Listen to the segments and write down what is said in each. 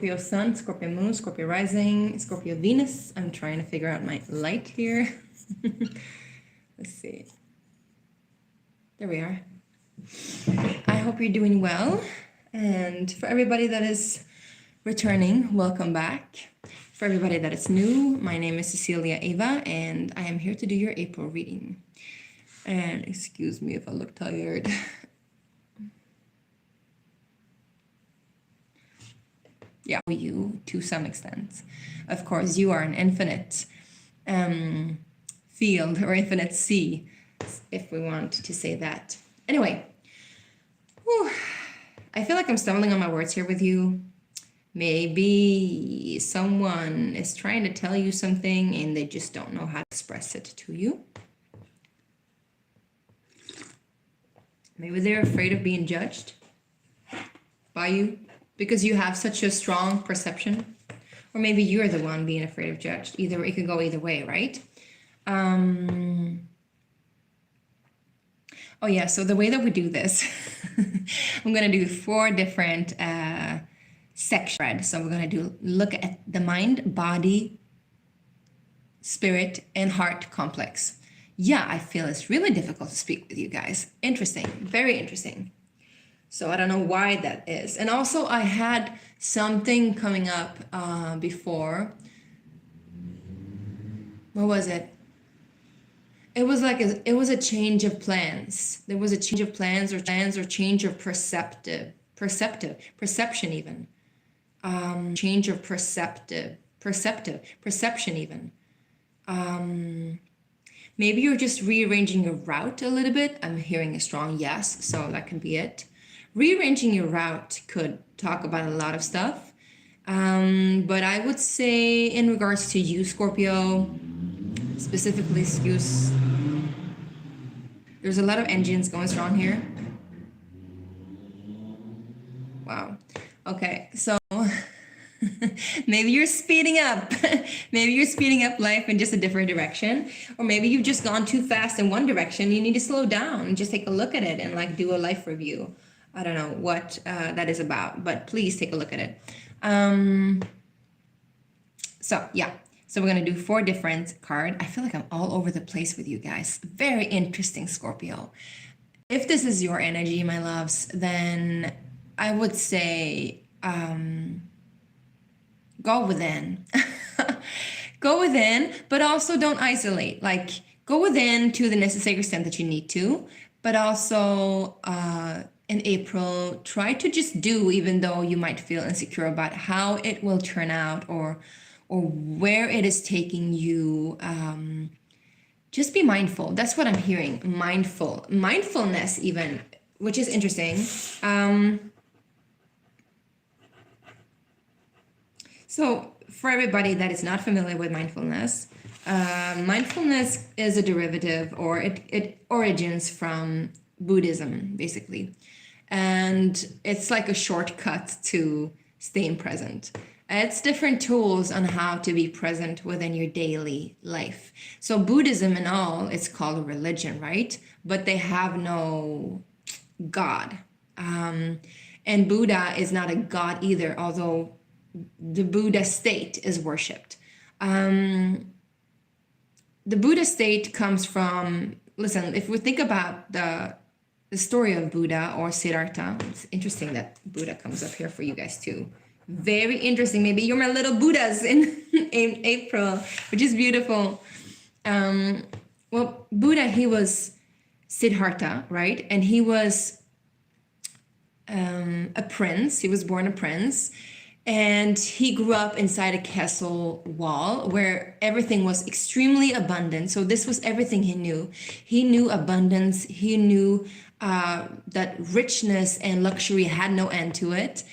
Scorpio Sun, Scorpio Moon, Scorpio Rising, Scorpio Venus. I'm trying to figure out my light here. Let's see. There we are. I hope you're doing well. And for everybody that is returning, welcome back. For everybody that is new, my name is Cecilia.eyvaa, and I am here to do your April reading. And excuse me if I look tired. Yeah, you to some extent. Of course, you are an infinite field or infinite sea, if we want to say that. Anyway, whew, I feel like I'm stumbling on my words here with you. Maybe someone is trying to tell you something and they just don't know how to express it to you. Maybe they're afraid of being judged by you because you have such a strong perception. Or maybe you're the one being afraid of judged. Either it could go either way, right? Oh yeah, so the way that we do this, I'm gonna do 4 different sections. So we're gonna look at the mind, body, spirit, and heart complex. Yeah, I feel it's really difficult to speak with you guys. Interesting, very interesting. So I don't know why that is. And also I had something coming up before. What was it? It was like it was a change of plans. There was a change of plans or change of perception even. Change of perception even. Maybe you're just rearranging your route a little bit. I'm hearing a strong yes, so that could be it. Rearranging your route could talk about a lot of stuff. But I would say in regards to you, Scorpio, specifically, there's a lot of engines going strong here. Wow. Okay, so maybe you're speeding up. Maybe you're speeding up life in just a different direction. Or maybe you've just gone too fast in one direction. You need to slow down and just take a look at it and like do a life review. I don't know what that is about, but please take a look at it. So yeah, so we're gonna do 4 different cards. I feel like I'm all over the place with you guys. Very interesting, Scorpio. If this is your energy, my loves, then I would say go within. Go within, but also don't isolate. Like go within to the necessary extent that you need to, but also in April, try to just do, even though you might feel insecure about how it will turn out or where it is taking you. Just be mindful. That's what I'm hearing. Mindfulness even, which is interesting. So for everybody that is not familiar with mindfulness, mindfulness is a derivative, or it origins from Buddhism, basically. And it's like a shortcut to staying present. It's different tools on how to be present within your daily life. So Buddhism and all, it's called a religion, right? But they have no God. And Buddha is not a God either, although the Buddha state is worshipped. The Buddha state comes from, listen, if we think about the story of Buddha or Siddhartha, it's interesting that Buddha comes up here for you guys too. Very interesting. Maybe you're my little Buddhas in April, which is beautiful. Well, Buddha, he was Siddhartha, right? And he was a prince. He was born a prince. And he grew up inside a castle wall where everything was extremely abundant. So this was everything he knew. He knew abundance. He knew that richness and luxury had no end to it.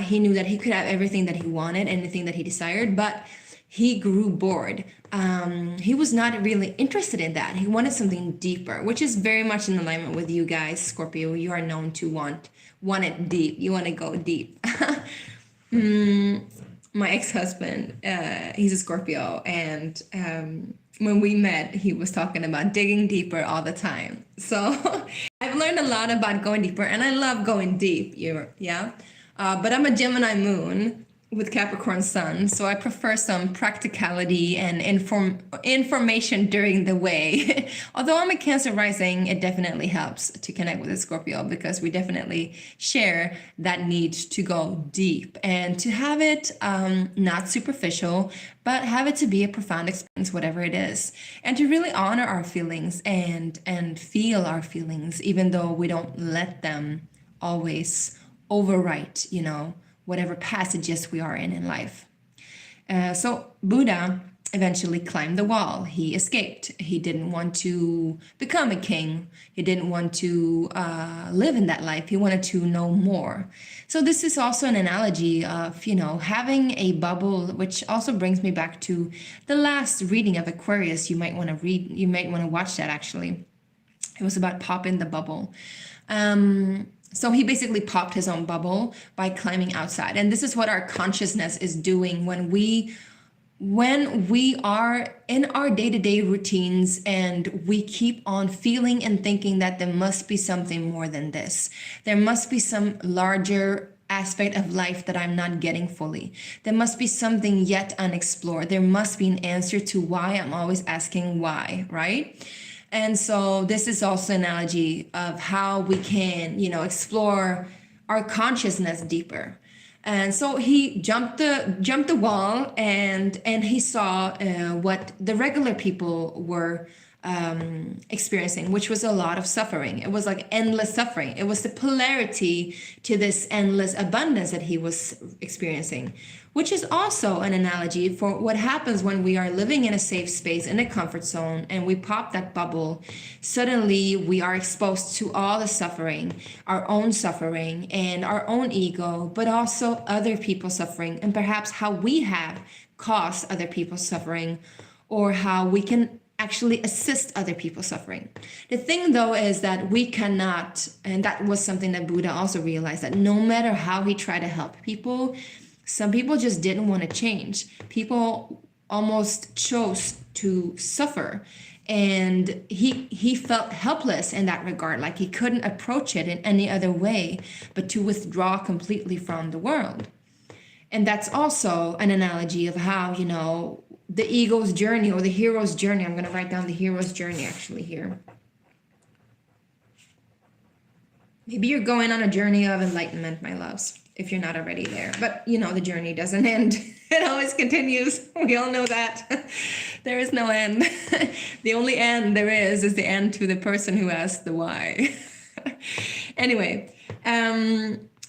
He knew that he could have everything that he wanted, anything that he desired, but he grew bored. He was not really interested in that. He wanted something deeper, which is very much in alignment with you guys, Scorpio. You are known to want it deep. You want to go deep. My ex-husband, he's a Scorpio, and when we met, he was talking about digging deeper all the time. So I've learned a lot about going deeper, and I love going deep. But I'm a Gemini moon, with Capricorn Sun, so I prefer some practicality and information during the way. Although I'm a Cancer rising, it definitely helps to connect with a Scorpio because we definitely share that need to go deep and to have it not superficial, but have it to be a profound experience, whatever it is, and to really honor our feelings and feel our feelings, even though we don't let them always overwrite, whatever passages we are in life. So Buddha eventually climbed the wall. He escaped. He didn't want to become a king. He didn't want to live in that life. He wanted to know more. So this is also an analogy of, having a bubble, which also brings me back to the last reading of Aquarius. You might want to read, you might want to watch that actually. It was about popping the bubble. So he basically popped his own bubble by climbing outside. And this is what our consciousness is doing when we are in our day-to-day routines and we keep on feeling and thinking that there must be something more than this. There must be some larger aspect of life that I'm not getting fully. There must be something yet unexplored. There must be an answer to why I'm always asking why, right? And so this is also an analogy of how we can, explore our consciousness deeper. And so he jumped the wall and he saw what the regular people were experiencing, which was a lot of suffering. It was like endless suffering. It was the polarity to this endless abundance that he was experiencing, which is also an analogy for what happens when we are living in a safe space, in a comfort zone, and we pop that bubble. Suddenly we are exposed to all the suffering, our own suffering and our own ego, but also other people's suffering, and perhaps how we have caused other people's suffering, or how we can actually assist other people suffering. The thing though is that we cannot, and that was something that Buddha also realized, that no matter how he tried to help people, some people just didn't want to change. People almost chose to suffer. And he felt helpless in that regard, like he couldn't approach it in any other way but to withdraw completely from the world. And that's also an analogy of how, the ego's journey or the hero's journey. I'm going to write down the hero's journey actually here. Maybe you're going on a journey of enlightenment, my loves, if you're not already there. But, the journey doesn't end. It always continues. We all know that. There is no end. The only end there is the end to the person who asked the why. Anyway,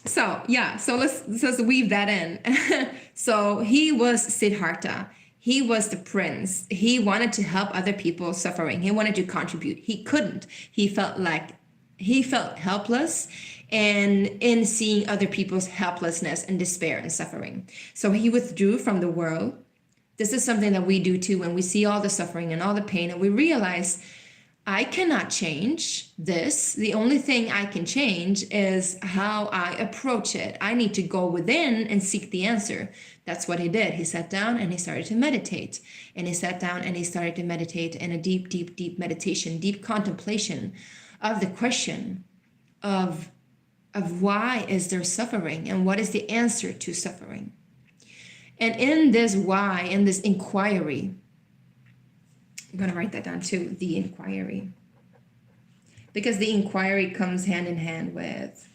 so let's weave that in. So he was Siddhartha. He was the prince. He wanted to help other people suffering. He wanted to contribute. He couldn't. He felt helpless, and in seeing other people's helplessness and despair and suffering. So he withdrew from the world. This is something that we do too when we see all the suffering and all the pain, and we realize, I cannot change this. The only thing I can change is how I approach it. I need to go within and seek the answer. That's what he did. He sat down and he started to meditate. And he sat down and he started to meditate in a deep, deep, deep meditation, deep contemplation of the question of why is there suffering and what is the answer to suffering. And in this why, in this inquiry, I'm going to write that down too, the inquiry. Because the inquiry comes hand in hand with,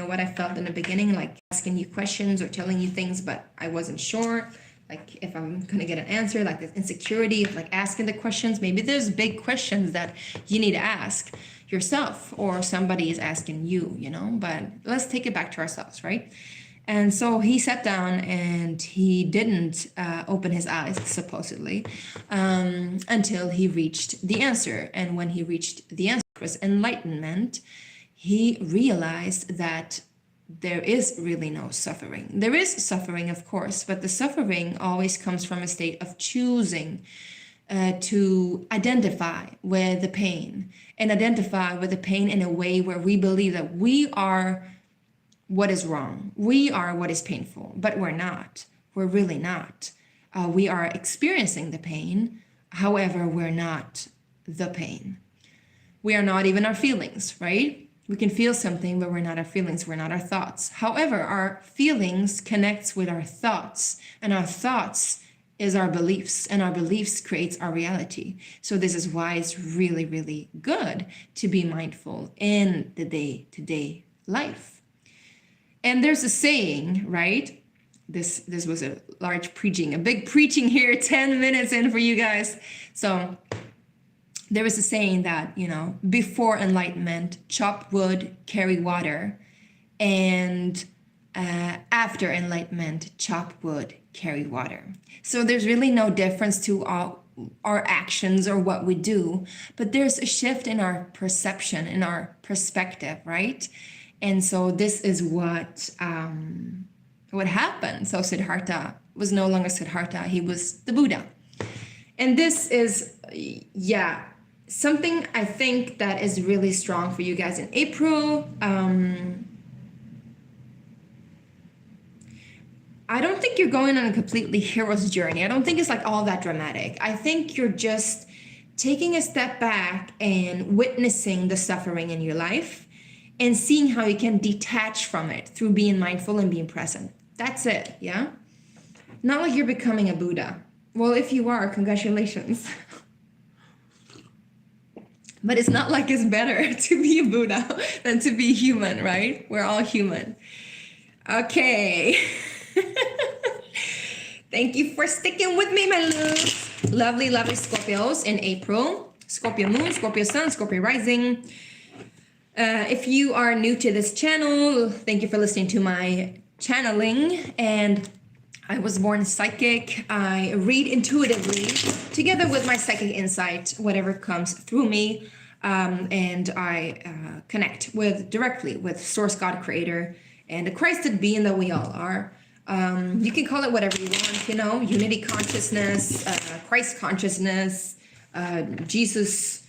what I felt in the beginning, like asking you questions or telling you things, but I wasn't sure, like if I'm going to get an answer, like this insecurity of like asking the questions. Maybe there's big questions that you need to ask yourself or somebody is asking you, but let's take it back to ourselves, right? And so he sat down and he didn't open his eyes, supposedly, until he reached the answer. And when he reached the answer, was enlightenment, he realized that there is really no suffering. There is suffering, of course, but the suffering always comes from a state of choosing to identify with the pain, and identify with the pain in a way where we believe that we are what is wrong. We are what is painful, but we're not. We're really not. We are experiencing the pain. However, we're not the pain. We are not even our feelings, right? We can feel something, but we're not our feelings, we're not our thoughts. However, our feelings connects with our thoughts, and our thoughts is our beliefs, and our beliefs creates our reality. So this is why it's really, really good to be mindful in the day-to-day life. And there's a saying, right? This was a big preaching here, 10 minutes in for you guys. So there is a saying that, before enlightenment, chop wood, carry water, and after enlightenment, chop wood, carry water. So there's really no difference to our actions or what we do, but there's a shift in our perception, in our perspective, right? And so this is what happened. So Siddhartha was no longer Siddhartha, he was the Buddha. And this is, something I think that is really strong for you guys in April. I don't think you're going on a completely hero's journey. I don't think it's like all that dramatic. I think you're just taking a step back and witnessing the suffering in your life and seeing how you can detach from it through being mindful and being present. That's it, yeah? Not like you're becoming a Buddha. Well, if you are, congratulations. But it's not like it's better to be a Buddha than to be human, right? We're all human. Okay. Thank you for sticking with me, my loves. Lovely, lovely Scorpios in April. Scorpio moon, Scorpio sun, Scorpio rising. If you are new to this channel, thank you for listening to my channeling. And I was born psychic. I read intuitively together with my psychic insight, whatever comes through me. And I connect directly with Source God Creator and the Christed being that we all are. You can call it whatever you want, unity consciousness, Christ consciousness, Jesus,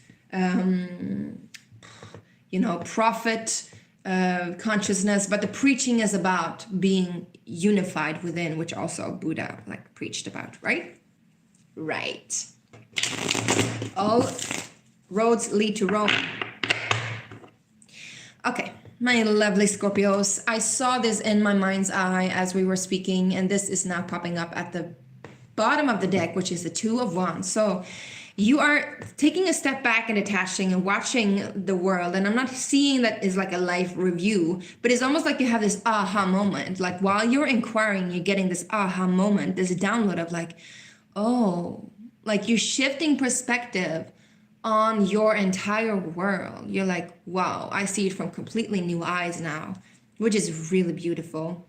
prophet consciousness. But the preaching is about being unified within, which also Buddha preached about, right? Right. All roads lead to Rome. Okay, my lovely Scorpios. I saw this in my mind's eye as we were speaking, and this is now popping up at the bottom of the deck, which is the Two of Wands. So you are taking a step back and detaching and watching the world. And I'm not seeing that as like a life review, but it's almost like you have this aha moment. Like while you're inquiring, you're getting this aha moment, this download of you're shifting perspective on your entire world. You're like, wow, I see it from completely new eyes now, which is really beautiful.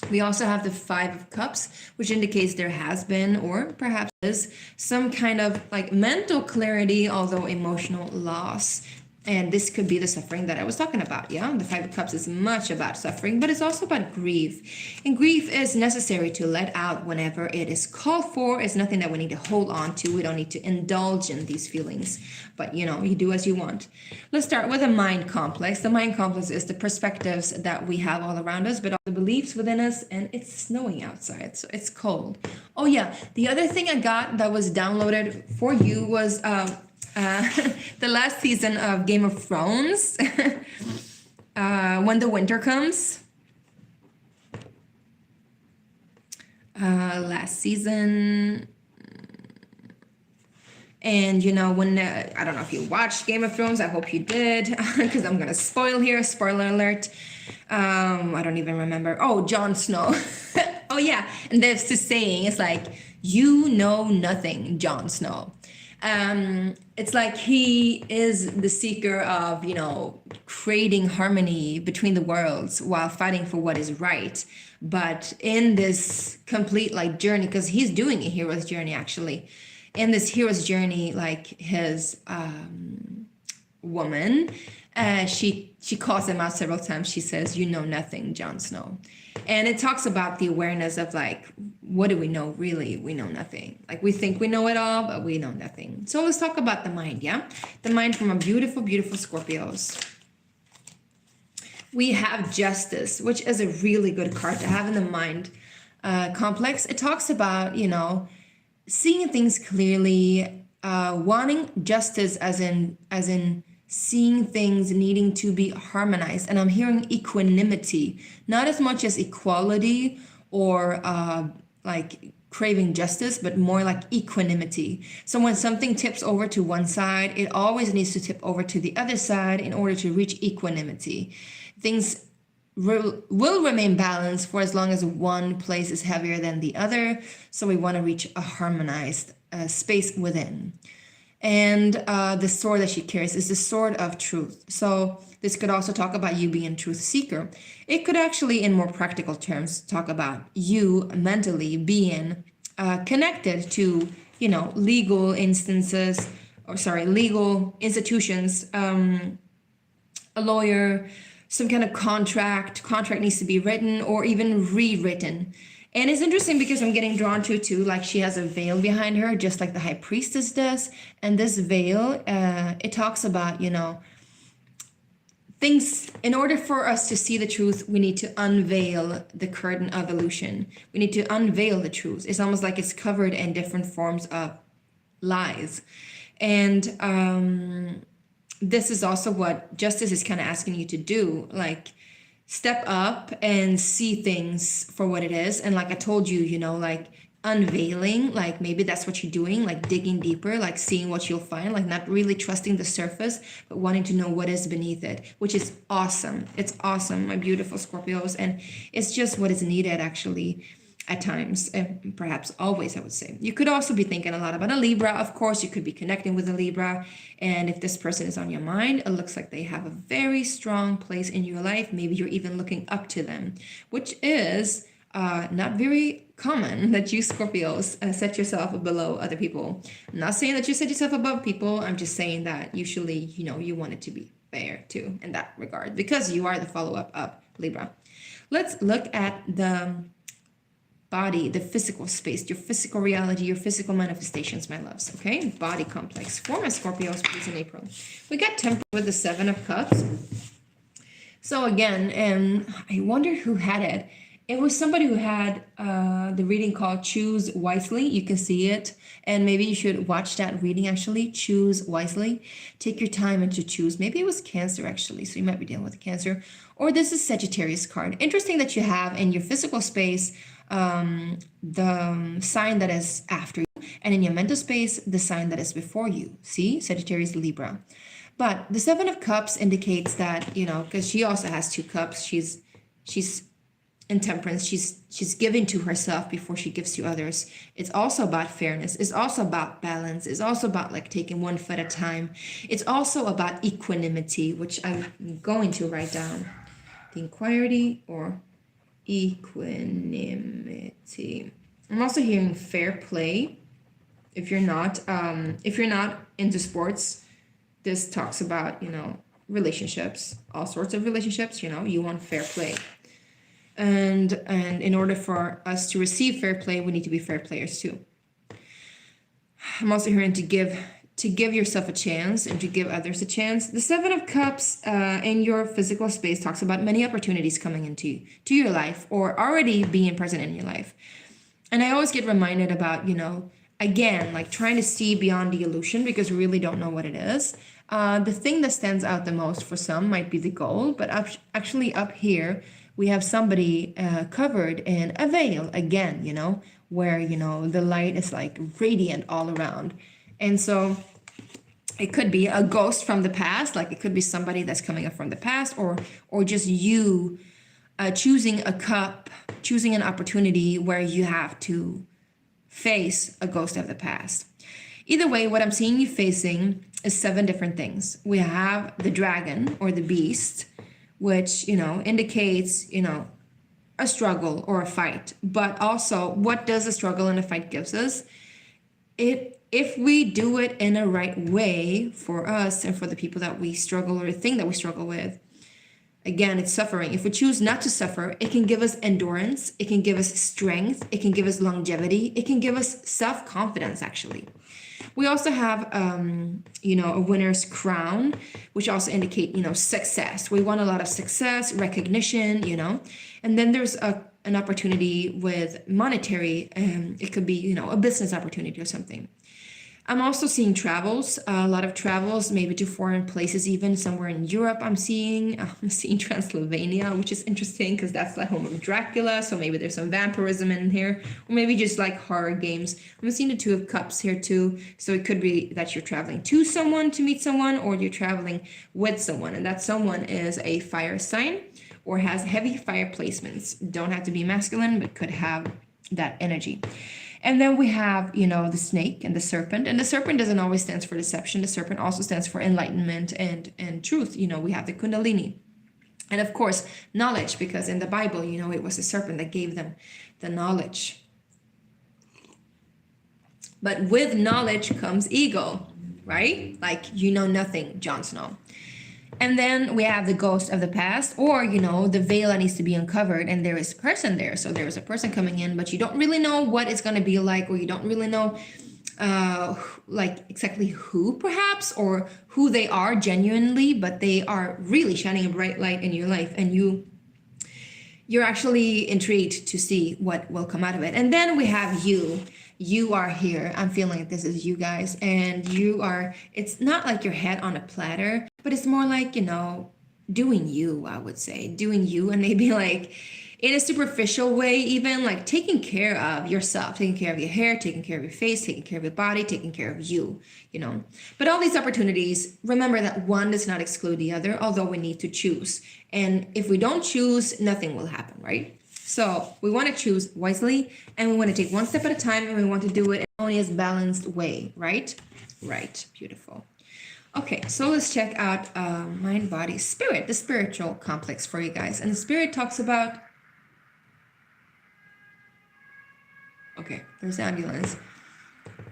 We also have the Five of Cups, which indicates there has been, or perhaps is, some kind of mental clarity, although emotional loss. And this could be the suffering that I was talking about, yeah? The Five of Cups is much about suffering, but it's also about grief. And grief is necessary to let out whenever it is called for. It's nothing that we need to hold on to. We don't need to indulge in these feelings. But, you do as you want. Let's start with a mind complex. The mind complex is the perspectives that we have all around us, but all the beliefs within us. And it's snowing outside, so it's cold. Oh, yeah. The other thing I got that was downloaded for you was... the last season of Game of Thrones, when the winter comes. Last season. And, when, I don't know if you watched Game of Thrones, I hope you did, because I'm going to spoil here, spoiler alert. I don't even remember. Oh, Jon Snow. Oh, yeah. And there's this saying, it's like, you know nothing, Jon Snow. It's like he is the seeker of, creating harmony between the worlds while fighting for what is right. But in this complete journey, because he's doing a hero's journey, actually, in this hero's journey, his woman, she calls him out several times. She says, you know nothing, Jon Snow. And it talks about the awareness of what do we know really? We know nothing. We think we know it all, but we know nothing. So let's talk about the mind, yeah? The mind from a beautiful, beautiful Scorpios. We have Justice, which is a really good card to have in the mind complex. It talks about, seeing things clearly, wanting justice as in seeing things needing to be harmonized. And I'm hearing equanimity, not as much as equality or like craving justice, but more like equanimity. So when something tips over to one side, it always needs to tip over to the other side in order to reach equanimity. Things will remain balanced for as long as one place is heavier than the other. So we want to reach a harmonized space within. And the sword that she carries is the sword of truth. So this could also talk about you being a truth seeker. It could actually, in more practical terms, talk about you mentally being connected to, legal instances, legal institutions, a lawyer, some kind of contract needs to be written or even rewritten. And it's interesting because I'm getting drawn to it too, like she has a veil behind her, just like the high priestess does. And this veil, it talks about, things. In order for us to see the truth, we need to unveil the curtain of illusion. We need to unveil the truth. It's almost like it's covered in different forms of lies. And this is also what justice is kind of asking you to do, like step up and see things for what it is. And like I told you, like unveiling, like maybe that's what you're doing, like digging deeper, like seeing what you'll find, like not really trusting the surface, but wanting to know what is beneath it, which is awesome. It's awesome, my beautiful Scorpios. And it's just what is needed actually at times, and perhaps always, I would say. You could also be thinking a lot about a Libra. Of course, you could be connecting with a Libra. And if this person is on your mind, it looks like they have a very strong place in your life. Maybe you're even looking up to them, which is not very common that you Scorpios set yourself below other people. I'm not saying that you set yourself above people. I'm just saying that usually, you want it to be fair too in that regard, because you are the follow-up of Libra. Let's look at the body, the physical space, your physical reality, your physical manifestations, my loves. Okay, body complex for my Scorpios, please, in April. We got Temperance with the 7 of Cups. So again, and I wonder who had it. It was somebody who had the reading called Choose Wisely. You can see it, and maybe you should watch that reading actually. Choose wisely. Take your time and to choose. Maybe it was Cancer actually, so you might be dealing with Cancer. Or this is Sagittarius card. Interesting that you have in your physical space the sign that is after you, and in your mental space, the sign that is before you. See, Sagittarius, Libra. But the 7 of Cups indicates that, because she also has 2 cups, she's in Temperance, she's giving to herself before she gives to others. It's also about fairness. It's also about balance. It's also about like taking one foot at a time. It's also about equanimity, which I'm going to write down. The inquiry or equanimity. I'm also hearing fair play. If you're not into sports, this talks about, relationships, all sorts of relationships, you want fair play. And in order for us to receive fair play, we need to be fair players too. I'm also hearing to give yourself a chance and to give others a chance. The 7 of Cups in your physical space talks about many opportunities coming into your life or already being present in your life. And I always get reminded about, again, like trying to see beyond the illusion because we really don't know what it is. The thing that stands out the most for some might be the gold, but actually up here, we have somebody covered in a veil again, where, the light is like radiant all around. And so it could be a ghost from the past, like it could be somebody that's coming up from the past, or just you choosing a cup, choosing an opportunity where you have to face a ghost of the past. Either way, what I'm seeing you facing is 7 different things. We have the dragon or the beast, which, indicates, a struggle or a fight. But also, what does a struggle and a fight gives us? If we do it in a right way for us and for the people that we struggle or the thing that we struggle with, again, it's suffering. If we choose not to suffer, it can give us endurance. It can give us strength. It can give us longevity. It can give us self-confidence, actually. We also have, a winner's crown, which also indicate, success. We want a lot of success, recognition, and then there's an opportunity with monetary, it could be, a business opportunity or something. I'm also seeing travels, a lot of travels, maybe to foreign places, even somewhere in Europe. I'm seeing Transylvania, which is interesting because that's the home of Dracula. So maybe there's some vampirism in here, or maybe just like horror games. I'm seeing the Two of Cups here too. So it could be that you're traveling to someone to meet someone, or you're traveling with someone, and that someone is a fire sign or has heavy fire placements. Don't have to be masculine, but could have that energy. And then we have, the snake and the serpent. And the serpent doesn't always stand for deception. The serpent also stands for enlightenment and truth. We have the kundalini. And of course, knowledge, because in the Bible, it was the serpent that gave them the knowledge. But with knowledge comes ego, right? Like, nothing, Jon Snow. And then we have the ghost of the past, or, the veil that needs to be uncovered, and there is a person there. So there is a person coming in, but you don't really know what it's going to be like, or you don't really know exactly who perhaps, or who they are genuinely, but they are really shining a bright light in your life, and you're actually intrigued to see what will come out of it. And then we have you. You are here. I'm feeling like this is you guys. And it's not like your head on a platter, but it's more like, doing you, I would say. Doing you, and maybe like in a superficial way, even like taking care of yourself, taking care of your hair, taking care of your face, taking care of your body, taking care of you, But all these opportunities, remember that one does not exclude the other, although we need to choose. And if we don't choose, nothing will happen, right? So we want to choose wisely, and we want to take one step at a time, and we want to do it in only a balanced way, right? Right. Beautiful. Okay, so let's check out mind, body, spirit, the spiritual complex for you guys. And the spirit talks about... Okay, there's the ambulance.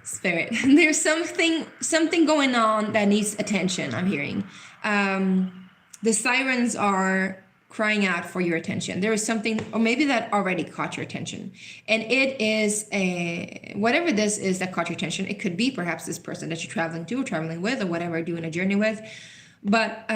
Spirit. There's something going on that needs attention, I'm hearing. The sirens are crying out for your attention. There is something, or maybe that already caught your attention. And it is whatever this is that caught your attention. It could be perhaps this person that you're traveling to or traveling with, or whatever, doing a journey with. But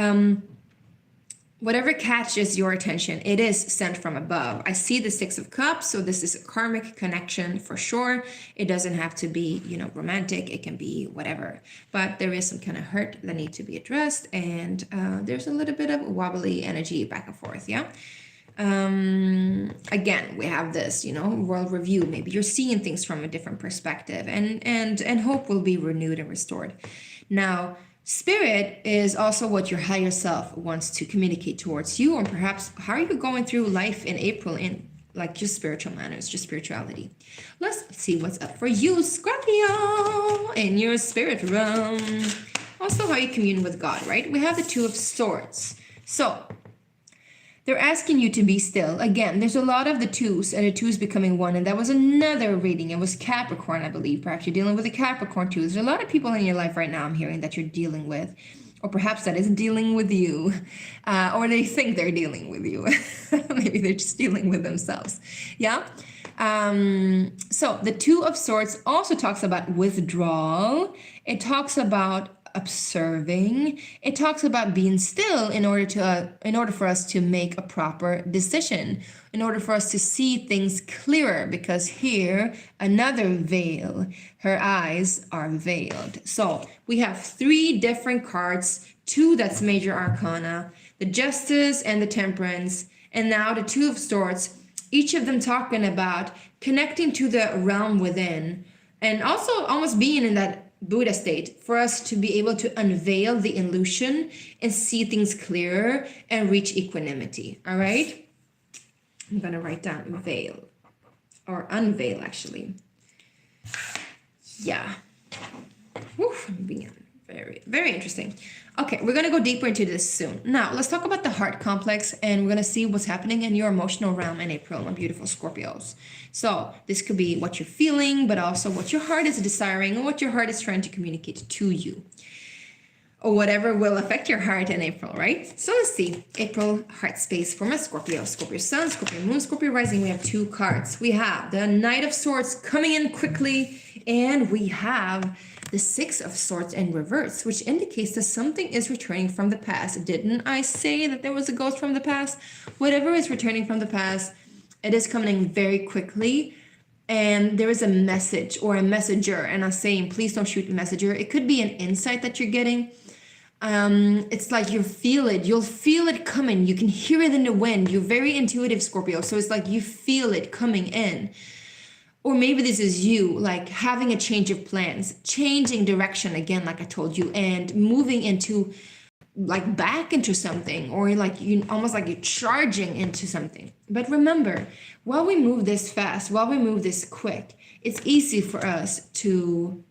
whatever catches your attention, it is sent from above. I see the Six of Cups, so this is a karmic connection for sure. It doesn't have to be, romantic. It can be whatever. But there is some kind of hurt that needs to be addressed, and there's a little bit of wobbly energy back and forth, yeah? Again, we have this, world review. Maybe you're seeing things from a different perspective, and hope will be renewed and restored. Now, spirit is also what your higher self wants to communicate towards you, or perhaps how are you going through life in April in like just spiritual manners, just spirituality. Let's see what's up for you, Scorpio, in your spirit realm. Also how you commune with God, right? We have the Two of Swords. So they're asking you to be still. Again, there's a lot of the twos, and the twos becoming one. And that was another reading. It was Capricorn, I believe. Perhaps you're dealing with a Capricorn too. There's a lot of people in your life right now I'm hearing that you're dealing with. Or perhaps that is dealing with you. Or they think they're dealing with you. Maybe they're just dealing with themselves. Yeah? So the Two of Swords also talks about withdrawal. It talks about observing. It talks about being still in order for us to make a proper decision, in order for us to see things clearer, because here another veil, her eyes are veiled. So we have three different cards, two that's major arcana, the Justice and the Temperance, and now the Two of Swords, each of them talking about connecting to the realm within, and also almost being in that Buddha state, for us to be able to unveil the illusion and see things clearer and reach equanimity. All right, I'm gonna write down veil or unveil, actually. Yeah. Woof, very, very interesting. Okay, we're gonna go deeper into this soon. Now, let's talk about the heart complex, and we're gonna see what's happening in your emotional realm in April, my beautiful Scorpios. So this could be what you're feeling, but also what your heart is desiring, or what your heart is trying to communicate to you, or whatever will affect your heart in April, right? So let's see, April heart space for my Scorpio. Scorpio Sun, Scorpio Moon, Scorpio Rising. We have two cards. We have the Knight of Swords coming in quickly, and we have the Six of Swords in reverse, which indicates that something is returning from the past. Didn't I say that there was a ghost from the past? Whatever is returning from the past, it is coming very quickly. and there is a message or a messenger, and I'm saying, please don't shoot the messenger. It could be an insight that you're getting. It's like you'll feel it coming. You can hear it in the wind. You're very intuitive, Scorpio. So it's like you feel it coming in. Or maybe this is you, like having a change of plans, changing direction again, like I told you, and moving into like back into something, or like you almost like you're charging into something. But remember, while we move this fast, while we move this quick, it's easy for us to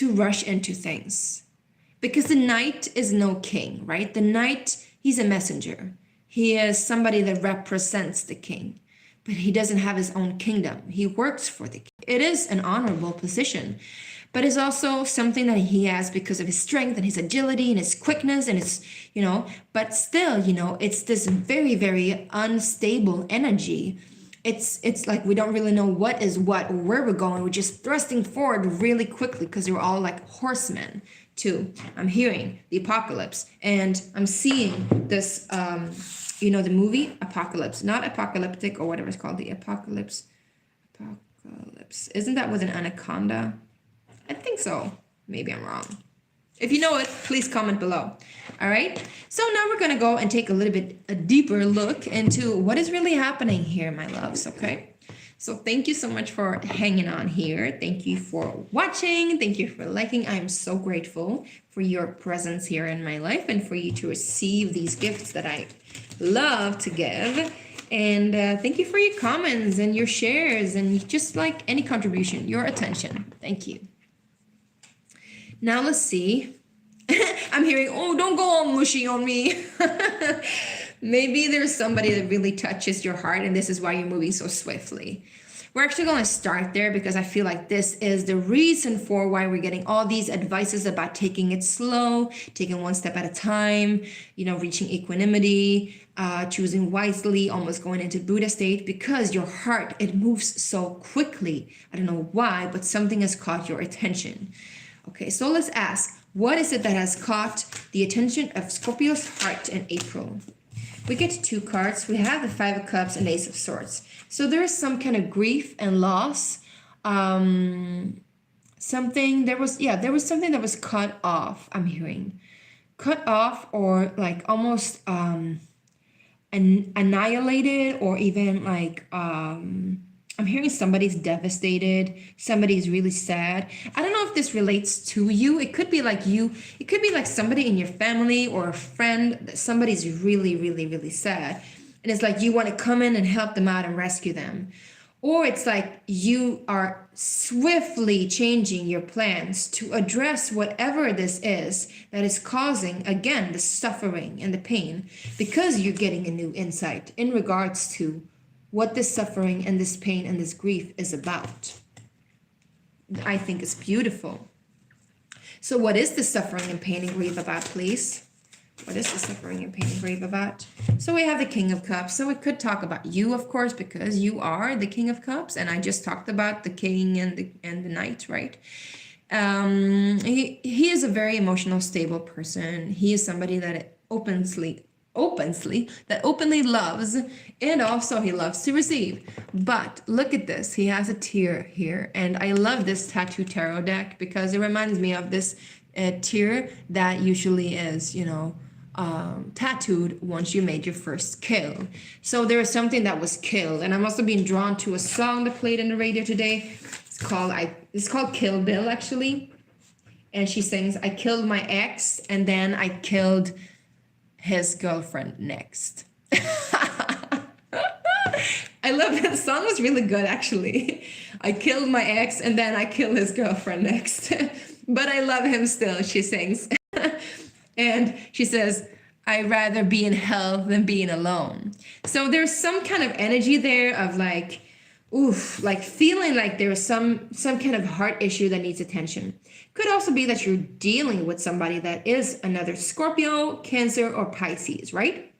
rush into things, because the knight is no king, right? The knight, he's a messenger. He is somebody that represents the king, but he doesn't have his own kingdom. He works for the king. It is an honorable position, but it's also something that he has because of his strength and his agility and his quickness and his, but still, it's this very, very unstable energy. It's like we don't really know what is what or where we're going. We're just thrusting forward really quickly because we're all like horsemen too. I'm hearing the apocalypse, and I'm seeing this, the movie Apocalypse, not apocalyptic or whatever it's called, the apocalypse. Isn't that with an anaconda? I think so. Maybe I'm wrong. If you know it, please comment below. All right. So now we're going to go and take a little bit a deeper look into what is really happening here, my loves. Okay. So thank you so much for hanging on here. Thank you for watching. Thank you for liking. I'm so grateful for your presence here in my life and for you to receive these gifts that I love to give. And thank you for your comments and your shares and just like any contribution, your attention. Thank you. Now let's see. I'm hearing, oh, don't go all mushy on me. Maybe there's somebody that really touches your heart and this is why you're moving so swiftly. We're actually going to start there because I feel like this is the reason for why we're getting all these advices about taking it slow, taking one step at a time, reaching equanimity, choosing wisely, almost going into Buddha state, because your heart, it moves so quickly. I don't know why, but something has caught your attention. Okay, so let's ask, what is it that has caught the attention of Scorpio's heart in April? We get 2 cards. We have the 5 of Cups and Ace of Swords. So there is some kind of grief and loss. There was something that was cut off, I'm hearing. Cut off or like almost annihilated, or even like I'm hearing somebody's devastated, somebody's really sad. I don't know if this relates to you. It could be like you, it could be like somebody in your family or a friend that somebody's really, really, really sad. And it's like you want to come in and help them out and rescue them. Or it's like you are swiftly changing your plans to address whatever this is that is causing, again, the suffering and the pain, because you're getting a new insight in regards to what this suffering and this pain and this grief is about. I think it's beautiful. So what is the suffering and pain and grief about, please? What is the suffering and pain and grief about? So we have the King of Cups. So it could talk about you, of course, because you are the King of Cups. And I just talked about the King and the Knight, right? He is a very emotional, stable person. He is somebody that openly loves, and also he loves to receive. But look at this, he has a tear here, and I love this tattoo tarot deck because it reminds me of this tear that usually is tattooed once you made your first kill. So there is something that was killed, and I'm also being drawn to a song that played in the radio today. It's called Kill Bill, actually, and she sings, I killed my ex and then I killed his girlfriend next. I love that song. Was really good, actually. I killed my ex and then I killed his girlfriend next. But I love him still, she sings. And she says, I'd rather be in hell than being alone. So there's some kind of energy there of like, like feeling like there's some kind of heart issue that needs attention. Could also be that you're dealing with somebody that is another Scorpio, Cancer, or Pisces, right?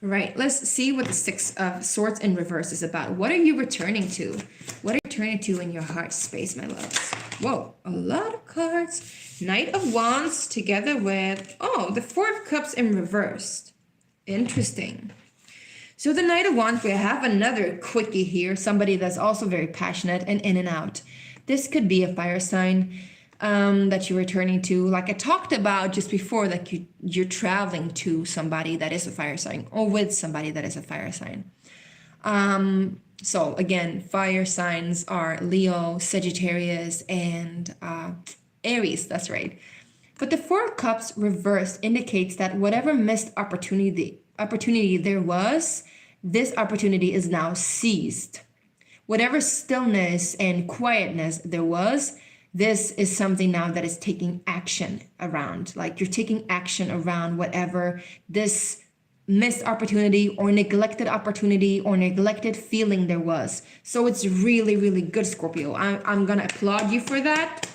Right, let's see what the 6 of Swords in reverse is about. What are you returning to? What are you returning to in your heart space, my loves? Whoa, a lot of cards. Knight of Wands together with, the 4 of Cups in reversed. Interesting. So the Knight of Wands, we have another quickie here, somebody that's also very passionate and in and out. This could be a fire sign that you're returning to. Like I talked about just before, like you're traveling to somebody that is a fire sign or with somebody that is a fire sign. So again, fire signs are Leo, Sagittarius, and Aries. That's right. But the Four of Cups reversed indicates that whatever missed opportunity there was, this opportunity is now seized. Whatever stillness and quietness there was, this is something now that is taking action around. Like you're taking action around whatever this missed opportunity or neglected opportunity or neglected feeling there was. So it's really, really good, Scorpio. I'm going to applaud you for that.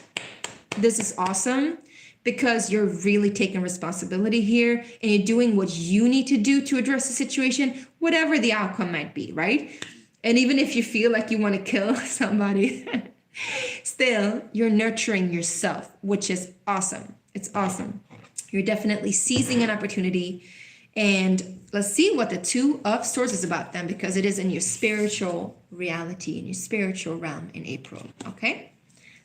This is awesome because you're really taking responsibility here and you're doing what you need to do to address the situation, whatever the outcome might be, right? And even if you feel like you want to kill somebody, still, you're nurturing yourself, which is awesome. It's awesome. You're definitely seizing an opportunity. And let's see what the Two of Swords is about then, because it is in your spiritual reality, in your spiritual realm in April, okay?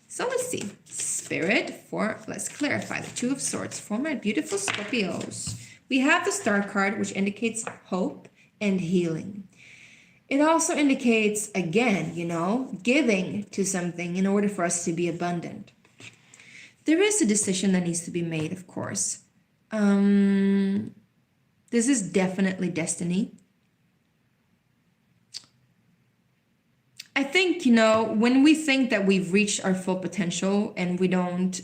So let's see. Spirit let's clarify the Two of Swords for my beautiful Scorpios. We have the Star card, which indicates hope and healing. It also indicates, again, giving to something in order for us to be abundant. There is a decision that needs to be made, of course. This is definitely destiny. I think, when we think that we've reached our full potential and we're not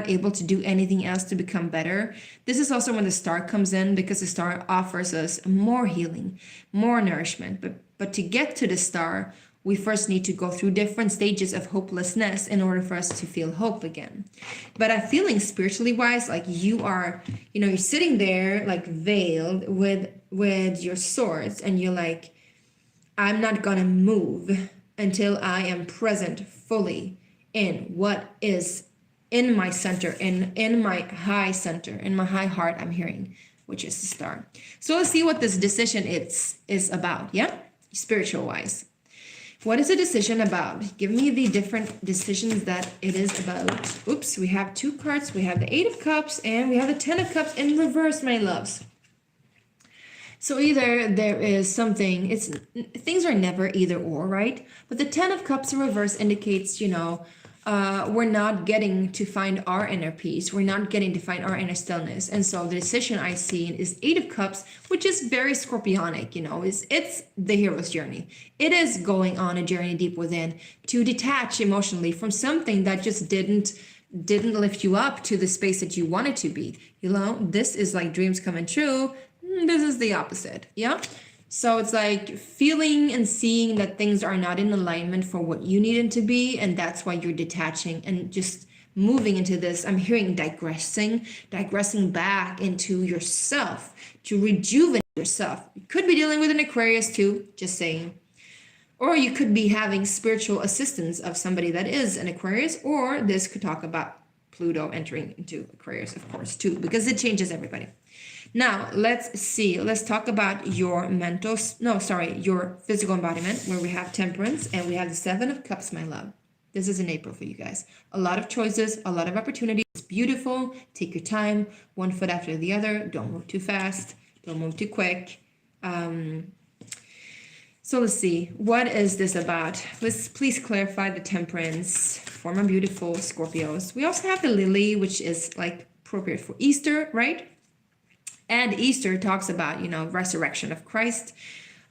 able to do anything else to become better, this is also when the Star comes in, because the Star offers us more healing, more nourishment. But to get to the Star, we first need to go through different stages of hopelessness in order for us to feel hope again. But I'm feeling spiritually wise, like you are, you're sitting there like veiled with your swords, and you're like, I'm not gonna move until I am present fully in what is in my center, in my high center, in my high heart, I'm hearing, which is the Star. So let's see what this decision is about, yeah? Spiritual wise. What is a decision about? Give me the different decisions that it is about. Oops, we have two cards. We have the Eight of Cups and we have the Ten of Cups in reverse, my loves. So either there is something, things are never either or, right? But the Ten of Cups in reverse indicates, we're not getting to find our inner peace. We're not getting to find our inner stillness. And so the decision I see is Eight of Cups, which is very Scorpionic, it's the hero's journey. It is going on a journey deep within to detach emotionally from something that just didn't lift you up to the space that you wanted to be. This is like dreams coming true. This is the opposite, yeah? So it's like feeling and seeing that things are not in alignment for what you need them to be, and that's why you're detaching and just moving into this. I'm hearing digressing back into yourself to rejuvenate yourself. You could be dealing with an Aquarius too, just saying. Or you could be having spiritual assistance of somebody that is an Aquarius, or this could talk about Pluto entering into Aquarius, of course, too, because it changes everybody. Now, let's see. Let's talk about your your physical embodiment, where we have Temperance and we have the Seven of Cups, my love. This is in April for you guys. A lot of choices, a lot of opportunities. It's beautiful. Take your time, one foot after the other. Don't move too fast. Don't move too quick. So let's see. What is this about? Let's please clarify the Temperance for my beautiful Scorpios. We also have the Lily, which is like appropriate for Easter, right? And Easter talks about, resurrection of Christ,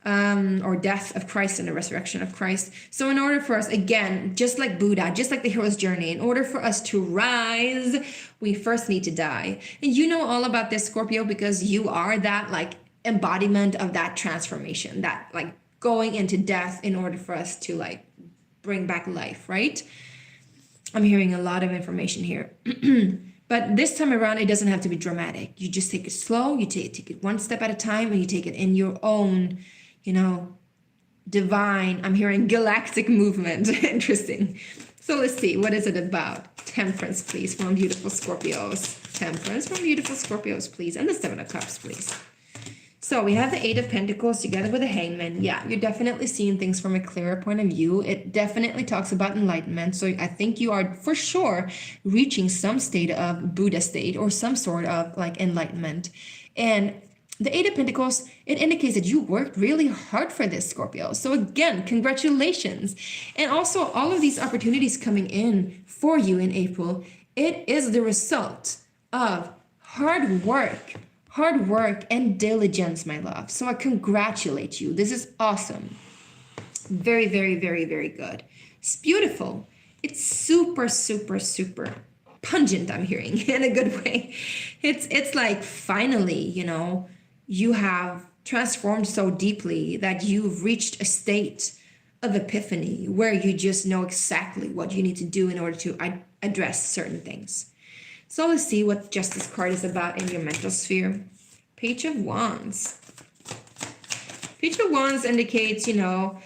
or death of Christ and the resurrection of Christ. So in order for us, again, just like Buddha, just like the hero's journey, in order for us to rise, we first need to die. And you know all about this, Scorpio, because you are that like embodiment of that transformation, that like going into death in order for us to like bring back life, right? I'm hearing a lot of information here. But this time around, it doesn't have to be dramatic. You just take it slow. You take it one step at a time, and you take it in your own, divine, I'm hearing galactic movement. Interesting. So let's see. What is it about? Temperance, please, from beautiful Scorpios. Temperance from beautiful Scorpios, please. And the Seven of Cups, please. So we have the Eight of Pentacles together with the Hangman. Yeah, you're definitely seeing things from a clearer point of view. It definitely talks about enlightenment. So I think you are for sure reaching some state of Buddha state or some sort of like enlightenment. And the Eight of Pentacles, it indicates that you worked really hard for this, Scorpio. So again, congratulations. And also all of these opportunities coming in for you in April, it is the result of hard work and diligence, my love. So I congratulate you. This is awesome. Very, very, very, very good. It's beautiful. It's super, super, super pungent, I'm hearing, in a good way. It's like finally, you know, you have transformed so deeply that you've reached a state of epiphany where you just know exactly what you need to do in order to address certain things. So let's see what the Justice card is about in your mental sphere. Page of Wands. Page of Wands indicates, you know,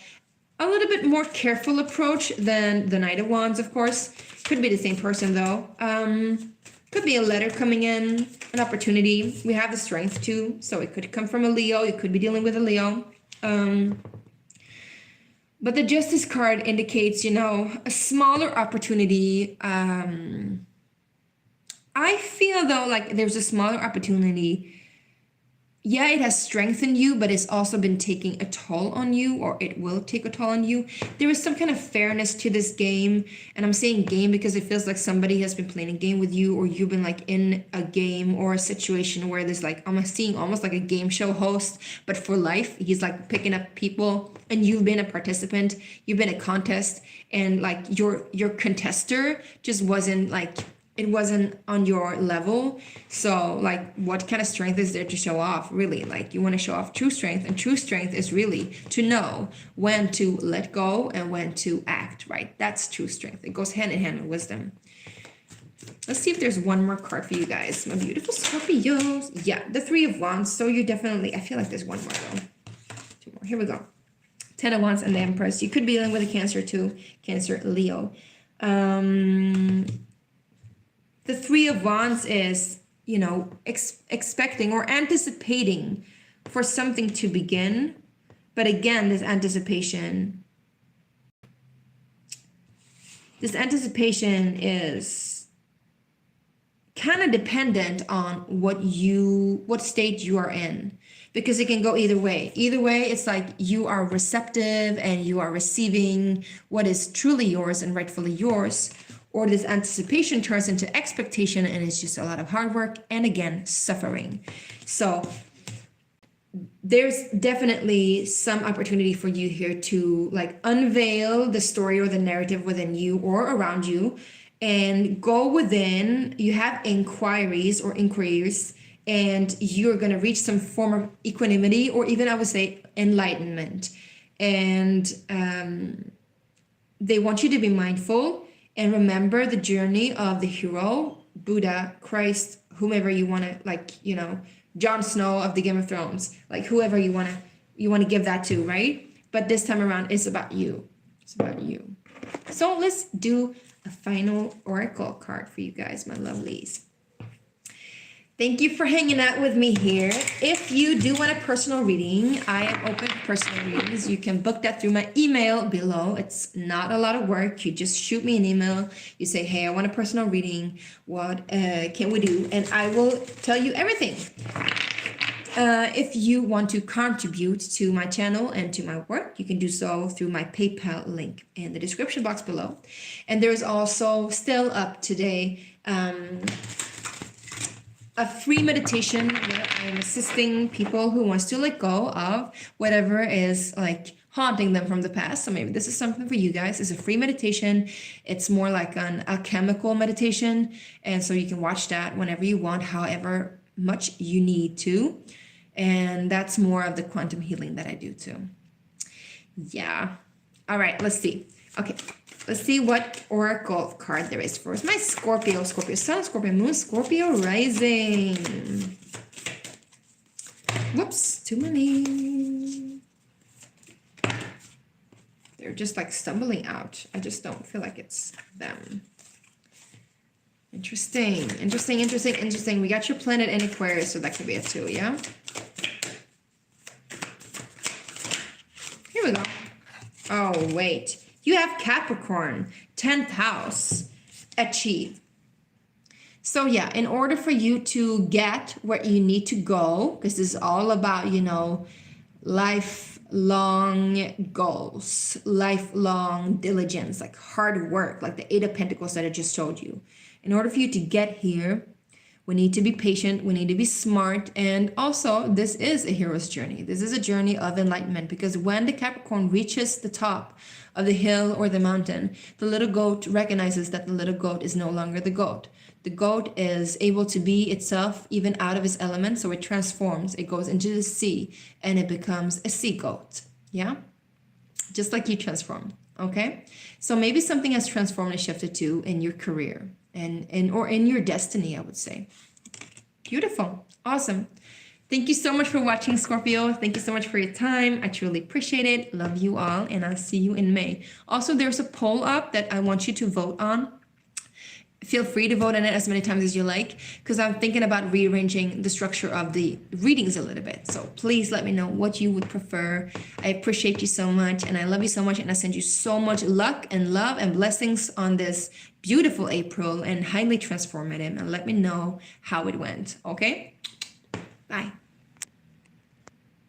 a little bit more careful approach than the Knight of Wands, of course. Could be the same person, though. Could be a letter coming in, an opportunity. We have the Strength, too, so it could come from a Leo. You could be dealing with a Leo. But the Justice card indicates, you know, a smaller opportunity. I feel, though, like there's a smaller opportunity. Yeah, it has strengthened you, but it's also been taking a toll on you, or it will take a toll on you. There is some kind of fairness to this game, and I'm saying game because it feels like somebody has been playing a game with you, or you've been like in a game or a situation where there's like, I'm seeing almost like a game show host, but for life. He's like picking up people, and you've been a participant, you've been a contest, and like your contester just wasn't like, it wasn't on your level. So like, what kind of strength is there to show off? Really, like, you want to show off true strength, and true strength is really to know when to let go and when to act, right? That's true strength. It goes hand in hand with wisdom. Let's see if there's one more card for you guys, my beautiful Scorpios. Yeah, the Three of Wands. So you definitely, I feel like there's one more though. Two more. Here we go. Ten of Wands and the Empress. You could be dealing with a Cancer too. Cancer, Leo. The Three of Wands is, you know, expecting or anticipating for something to begin. But again, this anticipation is kind of dependent on what state you are in, because it can go either way. Either way, it's like you are receptive and you are receiving what is truly yours and rightfully yours, or this anticipation turns into expectation and it's just a lot of hard work and again, suffering. So there's definitely some opportunity for you here to like unveil the story or the narrative within you or around you and go within. You have inquiries, and you're going to reach some form of equanimity, or even I would say enlightenment. And they want you to be mindful and remember the journey of the hero, Buddha, Christ, whomever you want to, like, you know, Jon Snow of the Game of Thrones, like whoever you want to give that to, right? But this time around, it's about you. It's about you. So let's do a final oracle card for you guys, my lovelies. Thank you for hanging out with me here. If you do want a personal reading, I am open to personal readings. You can book that through my email below. It's not a lot of work. You just shoot me an email. You say, hey, I want a personal reading. What can we do? And I will tell you everything. If you want to contribute to my channel and to my work, you can do so through my PayPal link in the description box below. And there's also still up today a free meditation where I'm assisting people who wants to let go of whatever is like haunting them from the past. So maybe this is something for you guys. It's a free meditation. It's more like an alchemical meditation. And so you can watch that whenever you want, however much you need to. And that's more of the quantum healing that I do too. Yeah. All right, let's see. Okay. Let's see what oracle card there is for us. My Scorpio, Sun, Scorpio, Moon, Scorpio, Rising. Whoops, too many. They're just like stumbling out. I just don't feel like it's them. Interesting. We got your planet in Aquarius, so that could be a 2, yeah? Oh, wait. You have Capricorn, 10th house, achieve. So yeah, in order for you to get where you need to go, because this is all about, you know, lifelong goals, lifelong diligence, like hard work, like the Eight of Pentacles that I just told you. In order for you to get here, we need to be patient, we need to be smart, and also this is a hero's journey. This is a journey of enlightenment, because when the Capricorn reaches the top of the hill or the mountain, the little goat recognizes that the little goat is no longer the goat. The goat is able to be itself even out of its element, so it transforms, it goes into the sea, and it becomes a sea goat, yeah? Just like you transformed, okay? So maybe something has transformed and shifted too in your career, or in your destiny, I would say. Beautiful. Awesome. Thank you so much for watching, Scorpio. Thank you so much for your time. I truly appreciate it. Love you all, and I'll see you in May. Also, there's a poll up that I want you to vote on. Feel free to vote on it as many times as you like, because I'm thinking about rearranging the structure of the readings a little bit. So please let me know what you would prefer. I appreciate you so much, and I love you so much, and I send you so much luck and love and blessings on this beautiful April and highly transformative, and let me know how it went. Okay? Bye.